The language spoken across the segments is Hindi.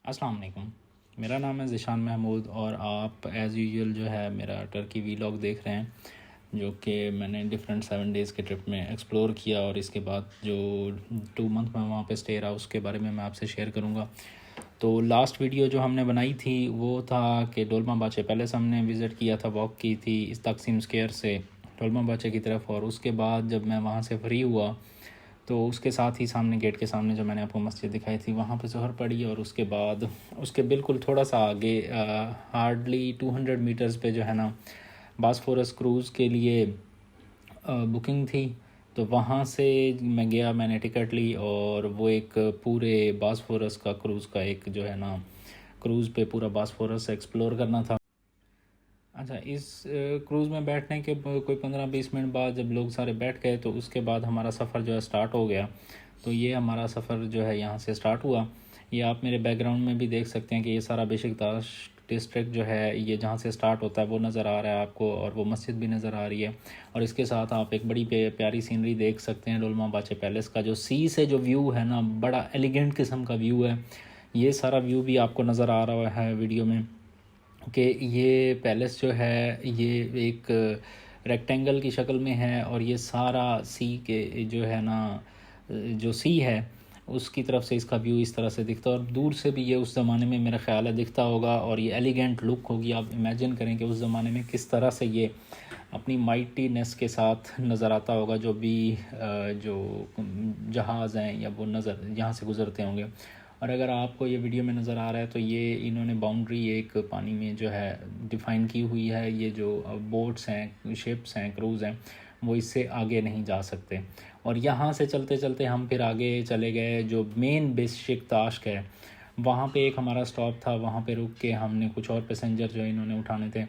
अस्सलाम वालेकुम। मेरा नाम है ज़िशान महमूद और आप एज़ यूजुअल जो है मेरा टर्की वीलॉग देख रहे हैं, जो कि मैंने डिफरेंट 7 डेज़ के ट्रिप में एक्सप्लोर किया और इसके बाद जो 2 मंथ में वहाँ पे स्टे रहा उसके बारे में मैं आपसे शेयर करूँगा। तो लास्ट वीडियो जो हमने बनाई थी वो था कि डोलमाबाचे पैलेस हमने विज़िट किया था, वॉक की थी इस तकसीम स्क्वायर से डोलमाबाचे की तरफ, और उसके बाद जब मैं वहाँ से फ्री हुआ तो उसके साथ ही सामने गेट के सामने जो मैंने आपको मस्जिद दिखाई थी वहाँ पे ज़ोहर पड़ी, और उसके बाद उसके बिल्कुल थोड़ा सा आगे हार्डली 200 मीटर्स पे जो है ना बासफोरस क्रूज़ के लिए बुकिंग थी। तो वहाँ से मैं गया, मैंने टिकट ली और वो एक पूरे बासफोरस का क्रूज़ का एक जो है ना क्रूज़ पे पूरा बासफोरस एक्सप्लोर करना था। अच्छा, इस क्रूज़ में बैठने के कोई 15-20 मिनट बाद जब लोग सारे बैठ गए तो उसके बाद हमारा सफ़र जो है स्टार्ट हो गया। तो ये हमारा सफ़र जो है यहाँ से स्टार्ट हुआ। ये आप मेरे बैकग्राउंड में भी देख सकते हैं कि ये सारा बेशिकताश डिस्ट्रिक्ट जो है ये जहाँ से स्टार्ट होता है वो नज़र आ रहा है आपको, और वो मस्जिद भी नज़र आ रही है। और इसके साथ आप एक बड़ी प्यारी सीनरी देख सकते हैं डोलमाबाचे पैलेस का, जो सी से जो व्यू है ना, बड़ा एलिगेंट किस्म का व्यू है। ये सारा व्यू भी आपको नज़र आ रहा है वीडियो में कि ये पैलेस जो है ये एक रेक्टेंगल की शक्ल में है, और ये सारा सी के जो है ना जो सी है उसकी तरफ से इसका व्यू इस तरह से दिखता है, और दूर से भी ये उस ज़माने में मेरा ख्याल है दिखता होगा, और ये एलिगेंट लुक होगी। आप इमेजिन करें कि उस ज़माने में किस तरह से ये अपनी माइटीनेस के साथ नज़र आता होगा, जो भी जो जहाज़ हैं या वो नज़र यहाँ से गुज़रते होंगे। और अगर आपको ये वीडियो में नज़र आ रहा है तो ये इन्होंने बाउंड्री एक पानी में जो है डिफ़ाइन की हुई है। ये जो बोट्स हैं, शिप्स हैं, क्रूज़ हैं, वो इससे आगे नहीं जा सकते। और यहाँ से चलते चलते हम फिर आगे चले गए, जो मेन बेसिक ताश्क है वहाँ पे एक हमारा स्टॉप था। वहाँ पे रुक के हमने कुछ और पैसेंजर जो इन्होंने उठाने थे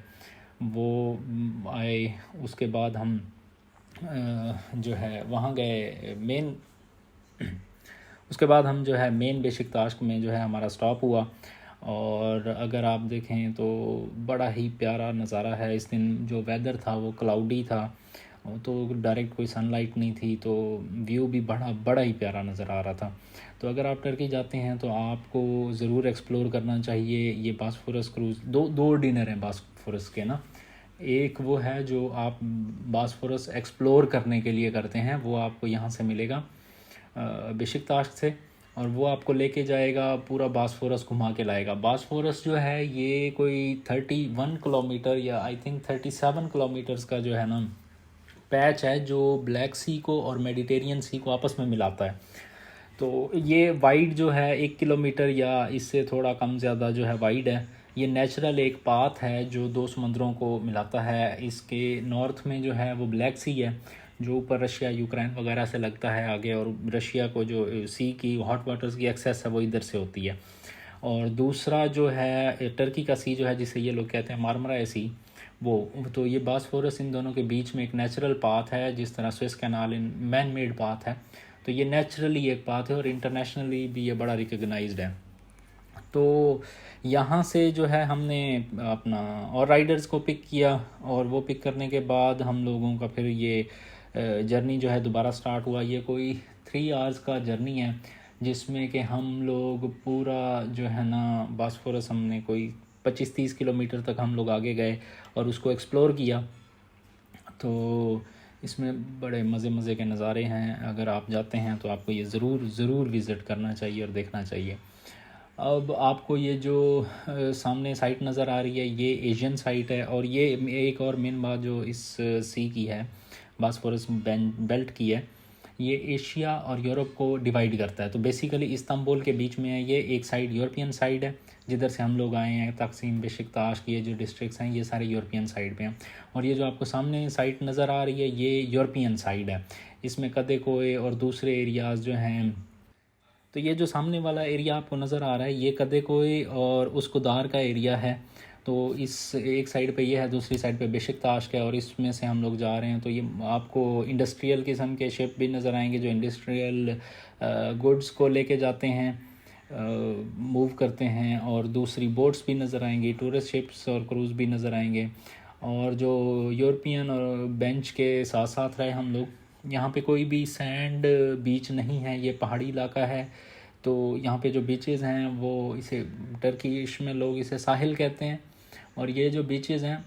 वो आए। उसके बाद हम जो है वहाँ गए मेन उसके बाद हम जो है मेन बेसिक टास्क में जो है हमारा स्टॉप हुआ। और अगर आप देखें तो बड़ा ही प्यारा नज़ारा है। इस दिन जो वेदर था वो क्लाउडी था, तो डायरेक्ट कोई सनलाइट नहीं थी, तो व्यू भी बड़ा बड़ा ही प्यारा नज़र आ रहा था। तो अगर आप टर्की जाते हैं तो आपको ज़रूर एक्सप्लोर करना चाहिए ये बासफोरस क्रूज़। दो डिनर हैं बासफोरस के ना। एक वो है जो आप बासफोरस एक्सप्लोर करने के लिए करते हैं, वो आपको यहाँ से मिलेगा बेशिकताश से, और वो आपको लेके जाएगा पूरा बासफोरस घुमा के लाएगा। बासफोरस जो है ये कोई 31 किलोमीटर या आई थिंक 37 किलोमीटर्स का जो है ना पैच है, जो ब्लैक सी को और मेडिटेरियन सी को आपस में मिलाता है। तो ये वाइड जो है 1 किलोमीटर या इससे थोड़ा कम ज़्यादा जो है वाइड है। ये नेचुरल एक पाथ है जो दो समंदरों को मिलाता है। इसके नॉर्थ में जो है वो ब्लैक सी है, जो ऊपर रशिया यूक्रेन वगैरह से लगता है आगे, और रशिया को जो सी की हॉट वाटर्स की एक्सेस है वो इधर से होती है। और दूसरा जो है टर्की का सी जो है, जिसे ये लोग कहते हैं मारमरा सी, वो तो ये बासफोरस इन दोनों के बीच में एक नेचुरल पाथ है, जिस तरह Swiss canal in man made path है। तो ये नेचुरली एक पाथ है और इंटरनेशनली भी ये बड़ा रिकग्नाइज्ड है। तो यहाँ से जो है हमने अपना और राइडर्स को पिक किया, और वो पिक करने के बाद हम लोगों का फिर ये जर्नी जो है दोबारा स्टार्ट हुआ। ये कोई 3 आवर्स का जर्नी है, जिसमें कि हम लोग पूरा जो है ना बासफोरस हमने कोई 25-30 किलोमीटर तक हम लोग आगे गए और उसको एक्सप्लोर किया। तो इसमें बड़े मज़े मज़े के नज़ारे हैं। अगर आप जाते हैं तो आपको ये ज़रूर विज़िट करना चाहिए और देखना चाहिए। अब आपको ये जो सामने साइट नज़र आ रही है ये एशियन साइट है, और ये एक और मेन बात जो इस सी की है, बासफोरस बेल्ट की है, ये एशिया और यूरोप को डिवाइड करता है। तो बेसिकली इस्तांबुल के बीच में है ये। एक साइड यूरोपियन साइड है जिधर से हम लोग आए हैं, तकसीम, बेशिकताश की ये जो डिस्ट्रिक्ट्स हैं ये सारे यूरोपियन साइड पे हैं। और ये जो आपको सामने साइट नज़र आ रही है ये यूरोपियन साइड है। इसमें कदे कोए और दूसरे एरियाज़ जो हैं, तो ये जो सामने वाला एरिया आपको नज़र आ रहा है ये कदे कोई और उसकुदार का एरिया है। तो इस एक साइड पे ये है, दूसरी साइड पे बेशिकताश है, और इसमें से हम लोग जा रहे हैं। तो ये आपको इंडस्ट्रियल किस्म के शिप भी नज़र आएंगे जो इंडस्ट्रियल गुड्स को लेके जाते हैं, मूव करते हैं, और दूसरी बोट्स भी नज़र आएंगी, टूरिस्ट शिप्स और क्रूज़ भी नज़र आएंगे। और जो यूरोपियन और बेंच के साथ साथ रहे हम लोग, यहाँ पे कोई भी सैंड बीच नहीं है, ये पहाड़ी इलाका है। तो यहाँ पे जो बीचेज़ हैं वो इसे टर्किश में लोग इसे साहिल कहते हैं। और ये जो बीचेज़ हैं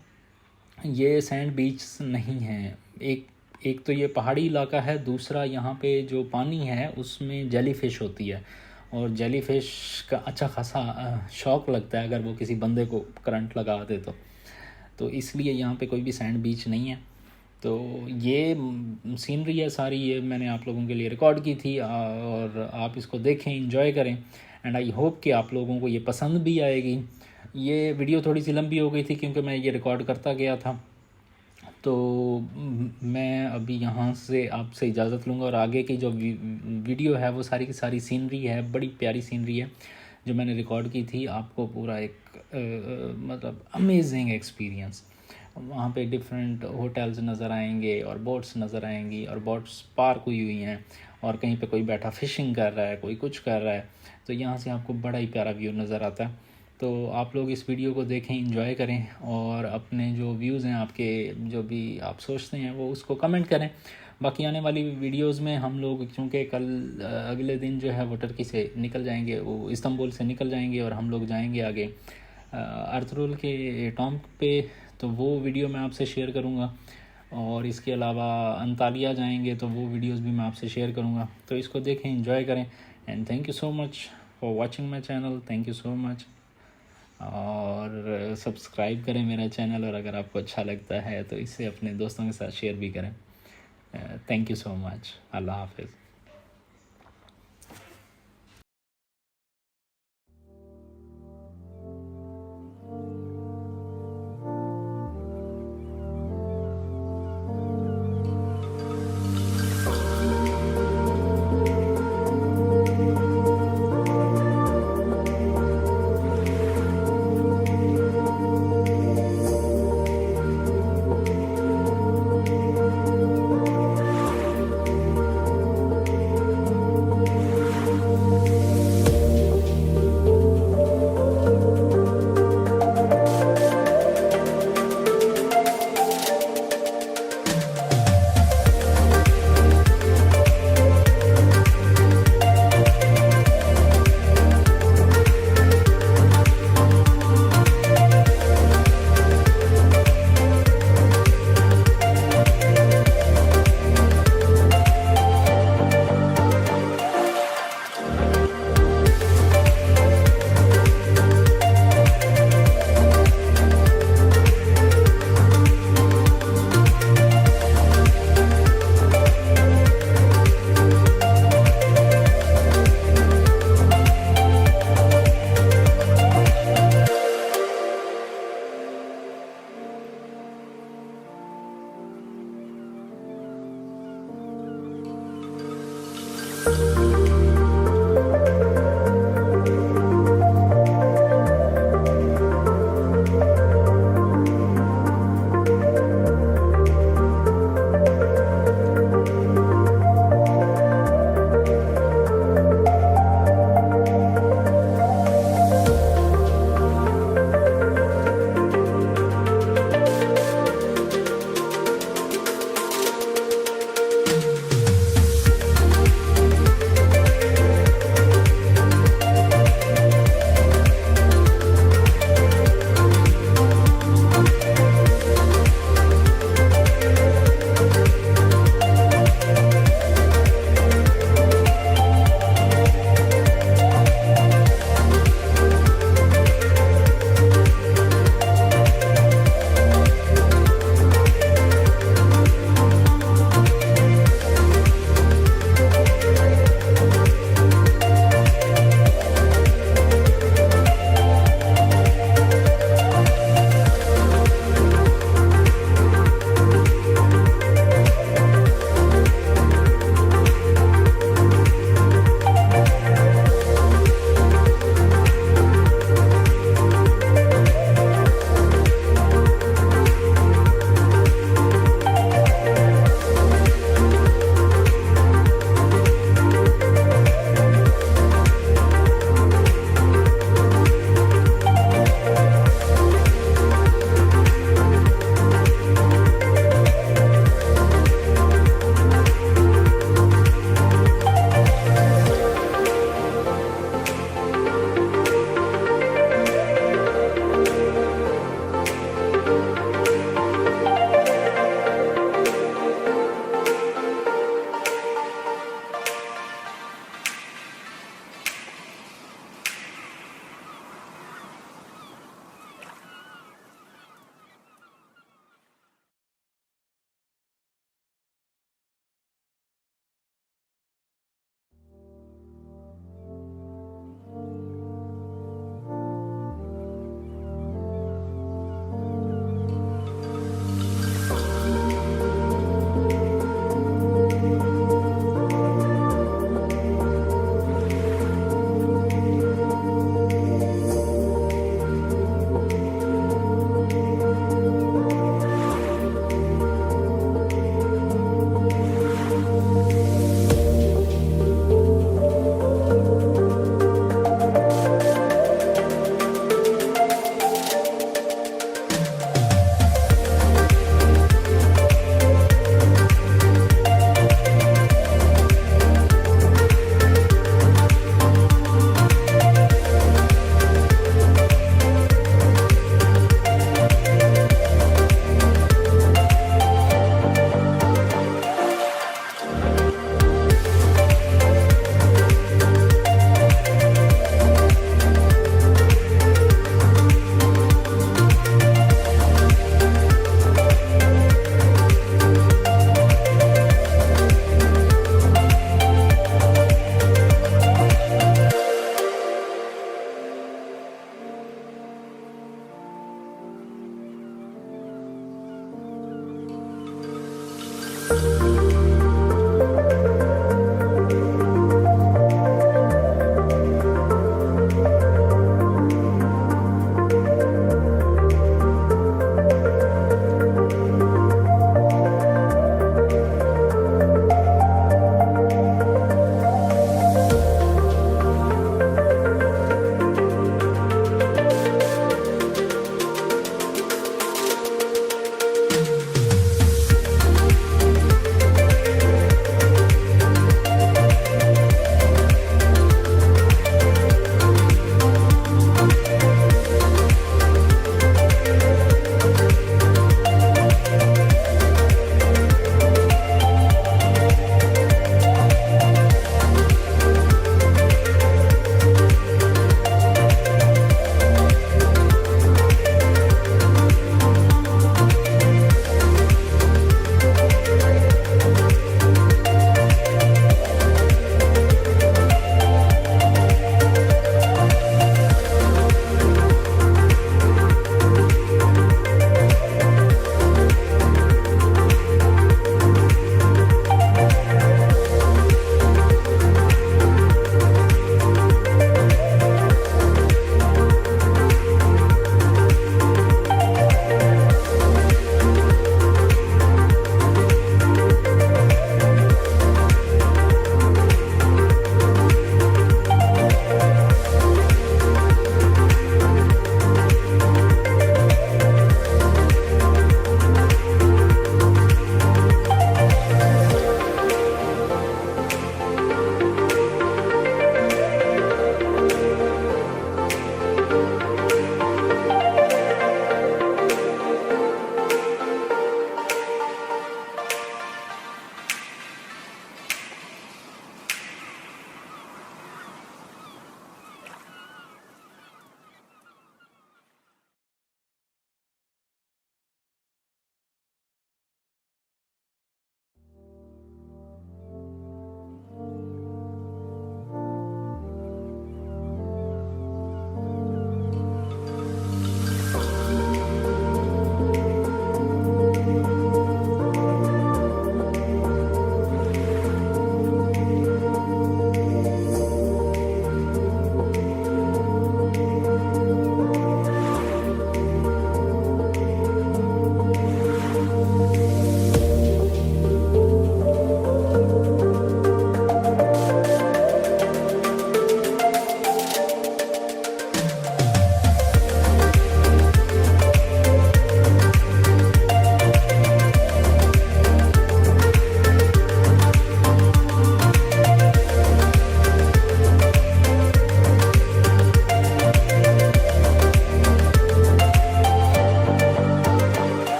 ये सैंड बीच नहीं हैं। एक तो ये पहाड़ी इलाका है, दूसरा यहाँ पे जो पानी है उसमें जेलीफ़िश होती है, और जेलीफ़िश का अच्छा खासा शौक लगता है अगर वो किसी बंदे को करंट लगा दे तो इसलिए यहाँ पे कोई भी सैंड बीच नहीं है। तो ये सीनरी है सारी, ये मैंने आप लोगों के लिए रिकॉर्ड की थी, और आप इसको देखें, एंजॉय करें, एंड आई होप कि आप लोगों को ये पसंद भी आएगी। ये वीडियो थोड़ी सी लंबी हो गई थी क्योंकि मैं ये रिकॉर्ड करता गया था। तो मैं अभी यहाँ से आपसे इजाज़त लूँगा, और आगे की जो वीडियो है वो सारी की सारी सीनरी है, बड़ी प्यारी सीनरी है जो मैंने रिकॉर्ड की थी। आपको पूरा एक मतलब अमेजिंग एक्सपीरियंस, वहाँ पे डिफरेंट होटल्स नज़र आएंगे और बोट्स नज़र आएंगी, और बोट्स पार्क हुई हुई हैं, और कहीं पे कोई बैठा फ़िशिंग कर रहा है, कोई कुछ कर रहा है। तो यहाँ से आपको बड़ा ही प्यारा व्यू नज़र आता है। तो आप लोग इस वीडियो को देखें, एंजॉय करें, और अपने जो व्यूज़ हैं आपके, जो भी आप सोचते हैं वो उसको कमेंट करें। बाकी आने वाली वीडियोस में हम लोग, क्योंकि कल अगले दिन जो है वो टर्की से निकल जाएंगे, वो इस्तांबुल से निकल जाएंगे, और हम लोग जाएंगे आगे अर्तुरुल के टॉम पे, तो वो वीडियो मैं आपसे शेयर करूँगा। और इसके अलावा अंतालिया जाएंगे तो वो वीडियोस भी मैं आपसे शेयर करूँगा। तो इसको देखें, एंजॉय करें, and thank you so much for watching my channel. Thank you so much, और सब्सक्राइब करें मेरा चैनल, और अगर आपको अच्छा लगता है तो इसे अपने दोस्तों के साथ शेयर भी करें। Thank you so much. अल्लाह हाफिज़।